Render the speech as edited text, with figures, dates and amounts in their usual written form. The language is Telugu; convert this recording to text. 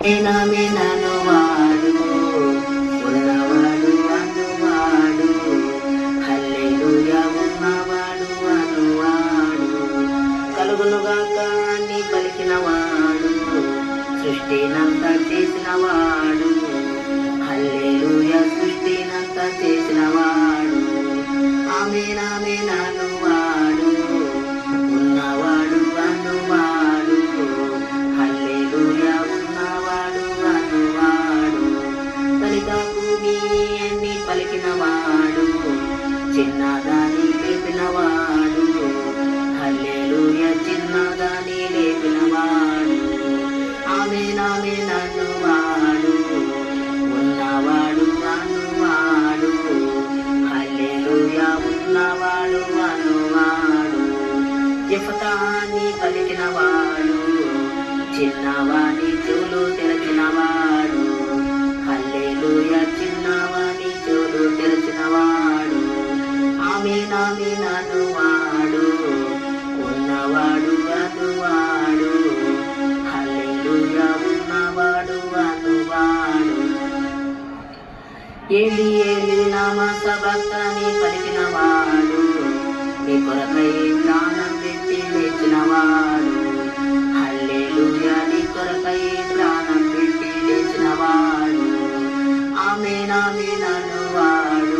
నను వాడు ఉన్నవాడు అనువాడు హల్లెలూయా ఉన్నవాడు అనువాడు కలుగునుగాక అని పలికినవాడు సృష్టినంతా చేసినవాడు హల్లెలూయా సృష్టినంతా చేసినవాడు ఆమేన్ ఆమేన్ అనువాడు ఉన్నవాడు అనువాడు హల్లెలూయా ఉన్నవాడు అనువాడు తలిత భూమి అని పలికినవాడు చిన్నదాని లేపినవాడు హల్లెలూయా చిన్నదాని లేపినవాడు ఆమేన్ ఆమేన్ అనువాడు ఉన్నవాడు అనువాడు హల్లెలూయా ఉన్నవాడు అనువాడు యెఫ్తాని పలికినవాడు చిన్నవాని చెవులు తెరచినవాడు హల్లెలూయా చిన్నవాని చెవులు తెరచినవాడు ఆమేన్ ఆమేన్ అనువాడు ఉన్నవాడు అనువాడు హల్లెలూయా ఉన్నవాడు అనువాడు ఏలి ఏలి నామ సబక్తని పలికినవాడు నీ కొరకై ప్రాణం పెట్టి లేచినవాడు హల్లెలూయా నీ కొరకై ప్రాణం పెట్టి లేచినవాడు ఆమేన్ ఆమేన్ అనువాడు